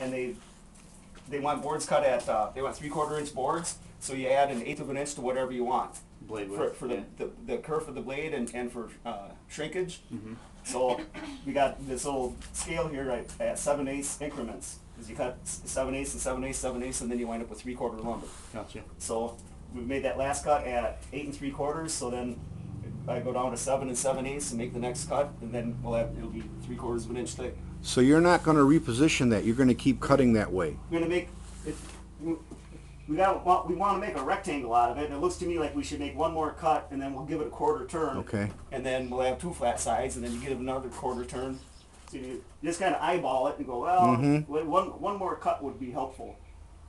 and they want boards cut at they want 3/4 inch boards. So you add 1/8 of an inch to whatever you want blade width for the kerf of the blade and for shrinkage. Mm-hmm. So we got this little scale here at 7/8 increments. Because you cut 7/8 and 7/8, 7/8, and then you wind up with 3/4 lumber. Gotcha. So we made that last cut at 8 3/4. So then I go down to 7 7/8 and make the next cut, and then it'll be 3/4 of an inch thick. So you're not going to reposition that. You're going to keep cutting that way. We're going to make it. We want to make a rectangle out of it, and it looks to me like we should make one more cut, and then we'll give it a 1/4 turn. Okay. And then we'll have 2 flat sides, and then you give it another 1/4 turn. So you just kind of eyeball it and go, well, one more cut would be helpful,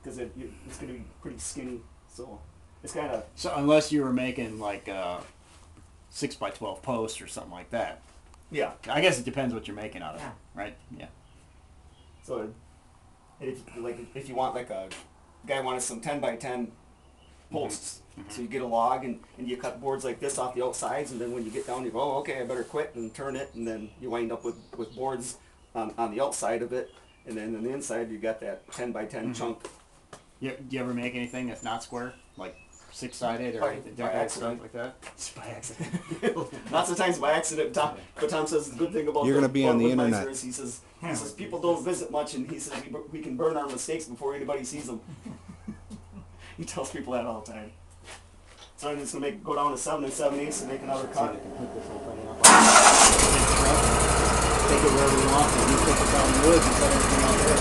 because it's going to be pretty skinny. So it's kind of. So unless you were making like a 6x12 post or something like that. Yeah. I guess it depends what you're making out of it, right? Yeah. So, if you want like a guy wanted some 10x10 posts, so you get a log and you cut boards like this off the outsides, and then when you get down, you go, oh, okay, I better quit and turn it, and then you wind up with boards on the outside of it, and then on the inside you got that 10x10 chunk. Do you ever make anything that's not square, like 6-sided or anything like that? Just by accident. Lots of times by accident. But Tom says the good thing about you're going to be on the internet. He says people don't visit much, and he says we can burn our mistakes before anybody sees them. He tells people that all the time. So I'm just going to go down to 7 7/8 and make another cut. Take it wherever you want, and you put this out in the woods and set everything out there.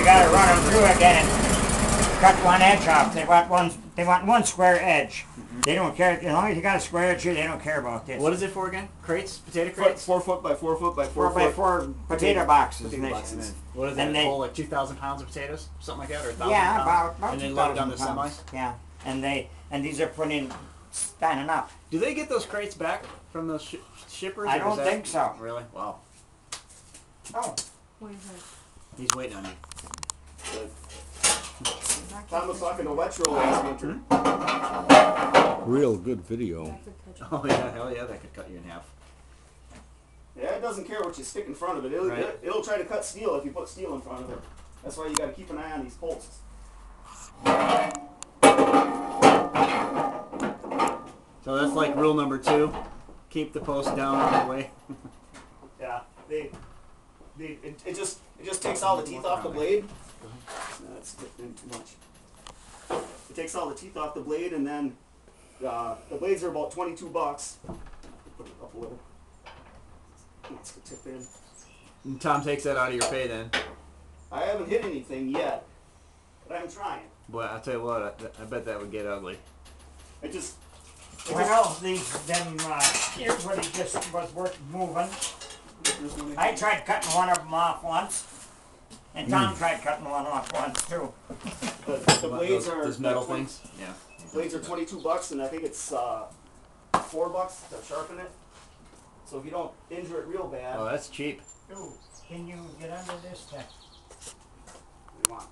Got to run them through again and cut one edge off. They want one square edge. They don't care, as long as you got a square edge here, they don't care about this. What is it for again? Crates? Potato crates? 4 foot by 4 foot by 4 4 by 4 potato boxes. What is that? Full like 2,000 pounds of potatoes, something like that, or 1,000 yeah, pounds? about and then load it down to pounds. semis. Yeah, and these are put in standing up. Do they get those crates back from those shippers? I don't think so. Really? Wow. Oh. He's waiting on you. Tom was talking to Wetro last winter. Real good video. Oh yeah, hell yeah, that could cut you in half. Yeah, it doesn't care what you stick in front of it. It'll try to cut steel if you put steel in front of it. That's why you got to keep an eye on these posts. So that's like rule number 2. Keep the post down all the way. Yeah, it just takes all the teeth off the blade. That's getting too much. It takes all the teeth off the blade, and then the blades are about $22. Put it up a little. Let's tip in. And Tom takes that out of your pay then. I haven't hit anything yet, but I'm trying. Boy, I'll tell you what, I bet that would get ugly. Here's what he just was worth moving. I tried cutting one of them off once. And Tom tried cutting one off once too. The blades are those metal things. Yeah. Blades are $22, and I think it's $4 to sharpen it. So if you don't injure it real bad. Oh, that's cheap. Ooh, can you get under this? We want.